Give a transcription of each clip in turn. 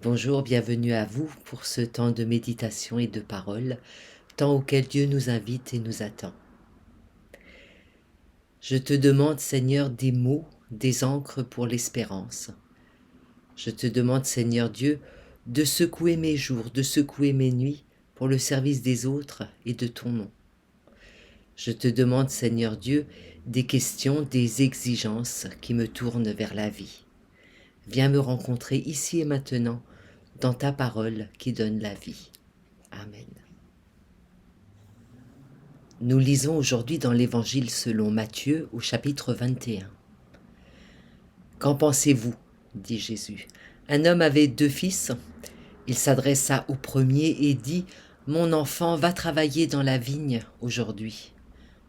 Bonjour, bienvenue à vous pour ce temps de méditation et de parole, temps auquel Dieu nous invite et nous attend. Je te demande, Seigneur, des mots, des encres pour l'espérance. Je te demande, Seigneur Dieu, de secouer mes jours, de secouer mes nuits pour le service des autres et de ton nom. Je te demande, Seigneur Dieu, des questions, des exigences qui me tournent vers la vie. Viens me rencontrer ici et maintenant dans ta parole qui donne la vie. Amen. Nous lisons aujourd'hui dans l'Évangile selon Matthieu au chapitre 21. Qu'en pensez-vous ? Dit Jésus. Un homme avait 2 fils. Il s'adressa au premier et dit : Mon enfant, va travailler dans la vigne aujourd'hui.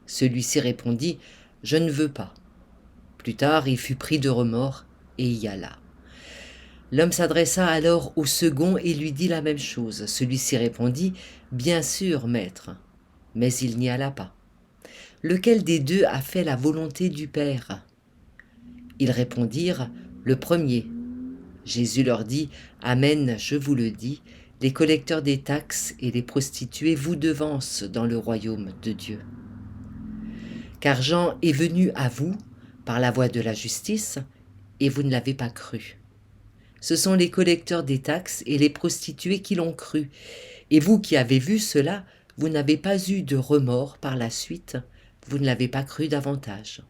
Celui-ci répondit : Je ne veux pas. Plus tard, il fut pris de remords et y alla. L'homme s'adressa alors au second et lui dit la même chose. Celui-ci répondit : Bien sûr, maître. Mais il n'y alla pas. Lequel des deux a fait la volonté du Père ? Ils répondirent : Le premier. Jésus leur dit : Amen, je vous le dis, les collecteurs des taxes et les prostituées vous devancent dans le royaume de Dieu. Car Jean est venu à vous par la voie de la justice, et vous ne l'avez pas cru. Ce sont les collecteurs des taxes et les prostituées qui l'ont cru. Et vous qui avez vu cela, vous n'avez pas eu de remords par la suite, vous ne l'avez pas cru davantage.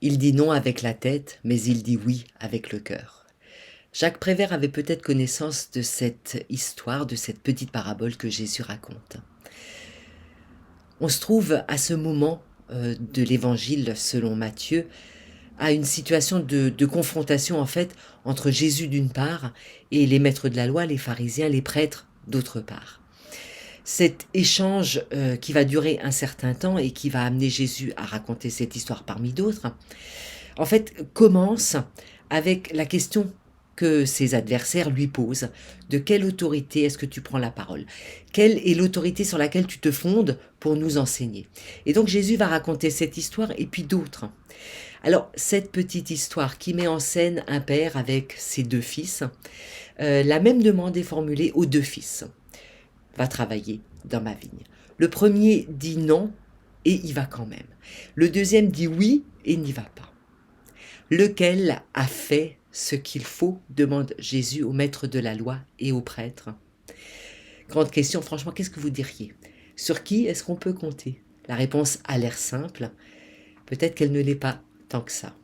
Il dit non avec la tête, mais il dit oui avec le cœur. Jacques Prévert avait peut-être connaissance de cette histoire, de cette petite parabole que Jésus raconte. On se trouve à ce moment de l'Évangile selon Matthieu, à une situation de confrontation en fait entre Jésus d'une part et les maîtres de la loi, les pharisiens, les prêtres d'autre part. Cet échange qui va durer un certain temps et qui va amener Jésus à raconter cette histoire parmi d'autres, en fait commence avec la question que ses adversaires lui posent. De quelle autorité est-ce que tu prends la parole ? Quelle est l'autorité sur laquelle tu te fondes pour nous enseigner ? Et donc Jésus va raconter cette histoire et puis d'autres. Alors, cette petite histoire qui met en scène un père avec ses 2 fils, la même demande est formulée aux 2 fils. Va travailler dans ma vigne. Le premier dit non et y va quand même. Le deuxième dit oui et n'y va pas. Lequel a fait ce qu'il faut ? Demande Jésus au maître de la loi et aux prêtres. Grande question, franchement, qu'est-ce que vous diriez ? Sur qui est-ce qu'on peut compter ? La réponse a l'air simple, peut-être qu'elle ne l'est pas tant que ça.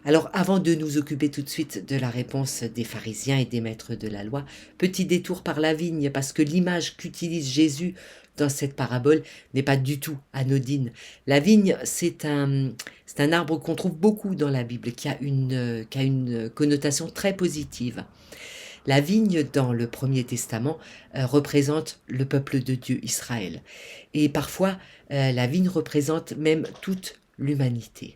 Alors, avant de nous occuper tout de suite de la réponse des pharisiens et des maîtres de la loi, petit détour par la vigne, parce que l'image qu'utilise Jésus dans cette parabole n'est pas du tout anodine. La vigne, c'est un arbre qu'on trouve beaucoup dans la Bible, qui a une connotation très positive. La vigne, dans le Premier Testament, représente le peuple de Dieu, Israël. Et parfois, la vigne représente même toute l'humanité.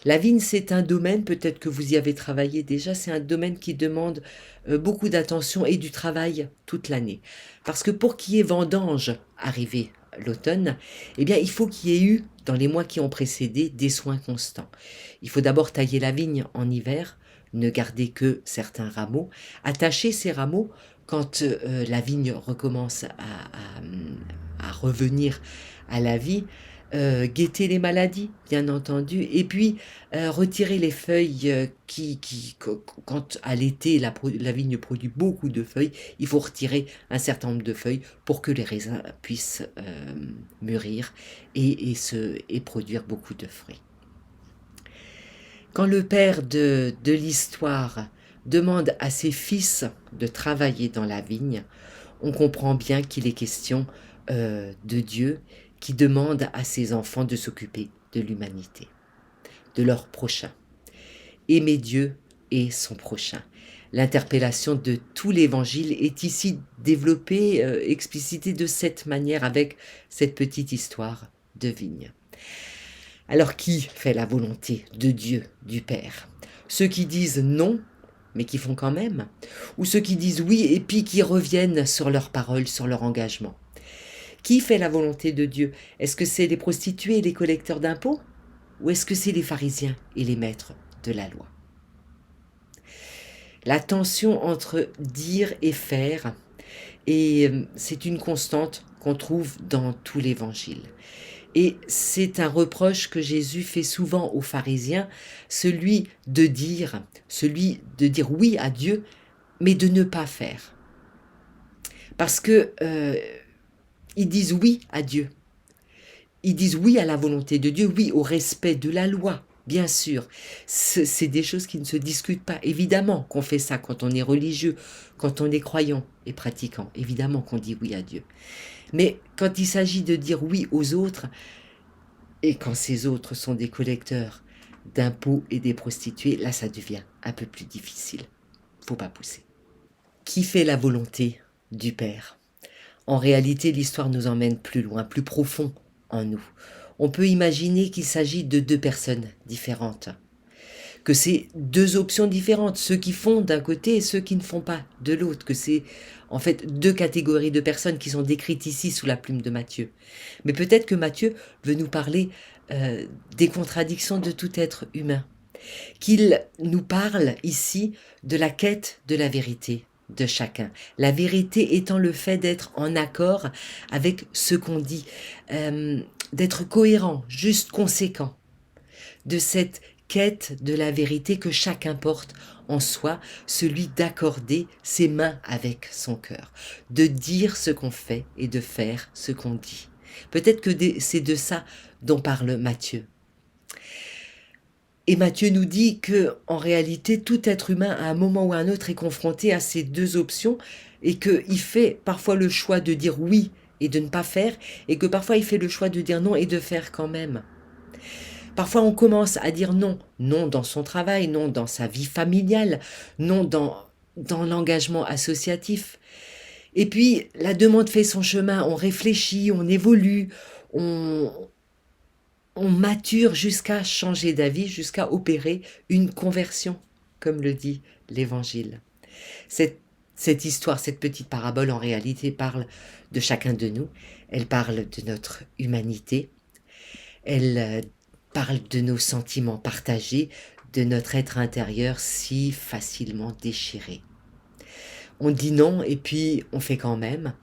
La vigne, c'est un domaine, peut-être que vous y avez travaillé déjà, c'est un domaine qui demande beaucoup d'attention et du travail toute l'année. Parce que pour qu'il y ait vendange arrivé l'automne, eh bien, il faut qu'il y ait eu, dans les mois qui ont précédé, des soins constants. Il faut d'abord tailler la vigne en hiver, ne garder que certains rameaux, attacher ces rameaux quand la vigne recommence à revenir à la vie, guetter les maladies, bien entendu, et puis retirer les feuilles quand à l'été la vigne produit beaucoup de feuilles, il faut retirer un certain nombre de feuilles pour que les raisins puissent mûrir et produire beaucoup de fruits. Quand le père de l'histoire demande à ses fils de travailler dans la vigne, on comprend bien qu'il est question de Dieu qui demande à ses enfants de s'occuper de l'humanité, de leur prochain. Aimer Dieu et son prochain. L'interpellation de tout l'évangile est ici développée, explicitée de cette manière avec cette petite histoire de vigne. Alors qui fait la volonté de Dieu, du Père ? Ceux qui disent non, mais qui font quand même ? Ou ceux qui disent oui et puis qui reviennent sur leurs paroles, sur leur engagement ? Qui fait la volonté de Dieu ? Est-ce que c'est les prostituées et les collecteurs d'impôts ? Ou est-ce que c'est les pharisiens et les maîtres de la loi ? la tension entre dire et faire. Et c'est une constante qu'on trouve dans tout l'Évangile. Et c'est un reproche que Jésus fait souvent aux pharisiens, celui de dire oui à Dieu, mais de ne pas faire. Parce que ils disent oui à Dieu. Ils disent oui à la volonté de Dieu, oui au respect de la loi, bien sûr. C'est des choses qui ne se discutent pas. Évidemment qu'on fait ça quand on est religieux, quand on est croyant et pratiquant. Évidemment qu'on dit oui à Dieu. Mais quand il s'agit de dire oui aux autres, et quand ces autres sont des collecteurs d'impôts et des prostituées, là ça devient un peu plus difficile. Faut pas pousser. Qui fait la volonté du Père? En réalité, l'histoire nous emmène plus loin, plus profond en nous. On peut imaginer qu'il s'agit de deux personnes différentes, que c'est deux options différentes, ceux qui font d'un côté et ceux qui ne font pas de l'autre, que c'est en fait deux catégories de personnes qui sont décrites ici sous la plume de Matthieu. Mais peut-être que Matthieu veut nous parler des contradictions de tout être humain, qu'il nous parle ici de la quête de la vérité de chacun. La vérité étant le fait d'être en accord avec ce qu'on dit, d'être cohérent, juste conséquent, de cette quête de la vérité que chacun porte en soi, celui d'accorder ses mains avec son cœur, de dire ce qu'on fait et de faire ce qu'on dit. Peut-être que c'est de ça dont parle Matthieu. Et Matthieu nous dit que, en réalité, tout être humain, à un moment ou à un autre, est confronté à ces deux options et qu'il fait parfois le choix de dire oui et de ne pas faire, et que parfois il fait le choix de dire non et de faire quand même. Parfois on commence à dire non, non dans son travail, non dans sa vie familiale, non dans l'engagement associatif. Et puis la demande fait son chemin, on réfléchit, on évolue, on, on mature jusqu'à changer d'avis, jusqu'à opérer une conversion, comme le dit l'Évangile. Cette histoire, cette petite parabole, en réalité, parle de chacun de nous. Elle parle de notre humanité. Elle parle de nos sentiments partagés, de notre être intérieur si facilement déchiré. On dit non et puis on fait quand même.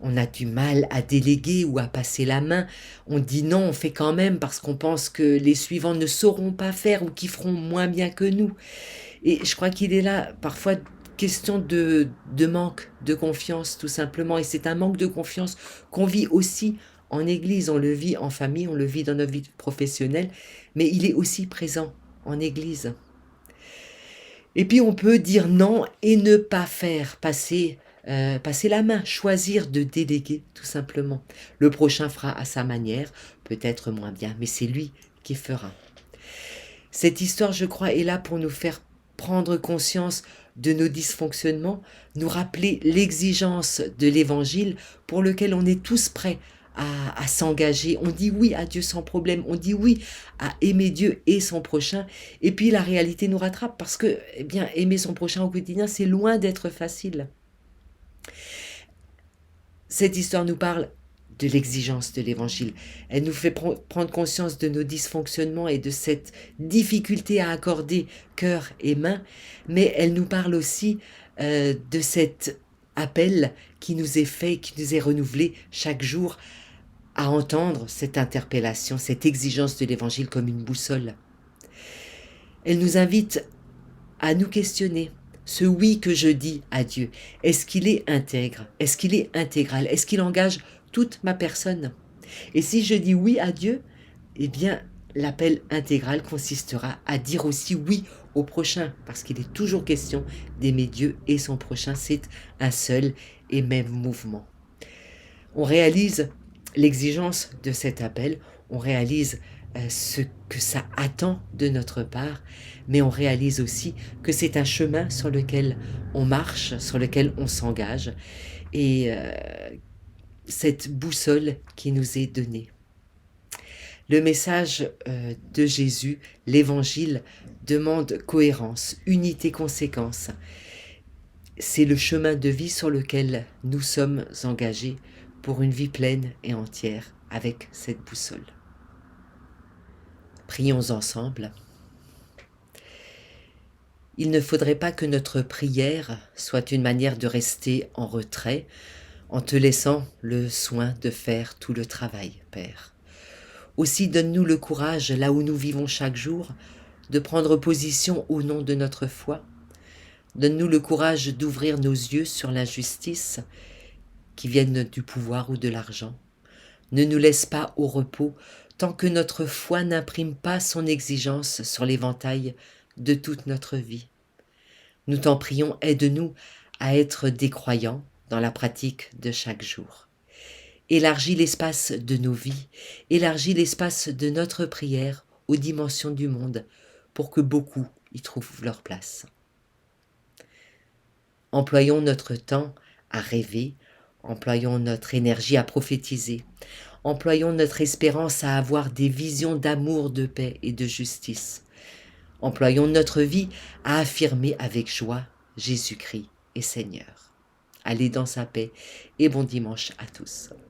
On a du mal à déléguer ou à passer la main. On dit non, on fait quand même parce qu'on pense que les suivants ne sauront pas faire ou qu'ils feront moins bien que nous. Et je crois qu'il est là parfois question de manque de confiance tout simplement. Et c'est un manque de confiance qu'on vit aussi en église. On le vit en famille, on le vit dans notre vie professionnelle, mais il est aussi présent en église. Et puis on peut dire non et ne pas faire passer la main, choisir de déléguer tout simplement. Le prochain fera à sa manière, peut-être moins bien, mais c'est lui qui fera. Cette histoire, je crois, est là pour nous faire prendre conscience de nos dysfonctionnements, nous rappeler l'exigence de l'Évangile pour lequel on est tous prêts à s'engager. On dit oui à Dieu sans problème, on dit oui à aimer Dieu et son prochain, et puis la réalité nous rattrape parce que, eh bien, aimer son prochain au quotidien, c'est loin d'être facile. Cette histoire nous parle de l'exigence de l'Évangile. Elle nous fait prendre conscience de nos dysfonctionnements et de cette difficulté à accorder cœur et main, mais elle nous parle aussi de cet appel qui nous est fait, qui nous est renouvelé chaque jour à entendre cette interpellation, cette exigence de l'Évangile comme une boussole. Elle nous invite à nous questionner. Ce oui que je dis à Dieu, est-ce qu'il est intègre? Est-ce qu'il est intégral? Est-ce qu'il engage toute ma personne? Et si je dis oui à Dieu, eh bien, l'appel intégral consistera à dire aussi oui au prochain, parce qu'il est toujours question d'aimer Dieu et son prochain. C'est un seul et même mouvement. On réalise l'exigence de cet appel, on réalise ce que ça attend de notre part, mais on réalise aussi que c'est un chemin sur lequel on marche, sur lequel on s'engage, et cette boussole qui nous est donnée. Le message de Jésus, l'Évangile, demande cohérence, unité, conséquence. C'est le chemin de vie sur lequel nous sommes engagés pour une vie pleine et entière avec cette boussole. Prions ensemble. Il ne faudrait pas que notre prière soit une manière de rester en retrait, en te laissant le soin de faire tout le travail, Père. Aussi donne-nous le courage, là où nous vivons chaque jour, de prendre position au nom de notre foi. Donne-nous le courage d'ouvrir nos yeux sur l'injustice qui vienne du pouvoir ou de l'argent. Ne nous laisse pas au repos tant que notre foi n'imprime pas son exigence sur l'éventail de toute notre vie. Nous t'en prions, aide-nous à être des croyants dans la pratique de chaque jour. Élargis l'espace de nos vies, élargis l'espace de notre prière aux dimensions du monde pour que beaucoup y trouvent leur place. Employons notre temps à rêver, employons notre énergie à prophétiser, employons notre espérance à avoir des visions d'amour, de paix et de justice. Employons notre vie à affirmer avec joie Jésus-Christ est Seigneur. Allez dans sa paix et bon dimanche à tous.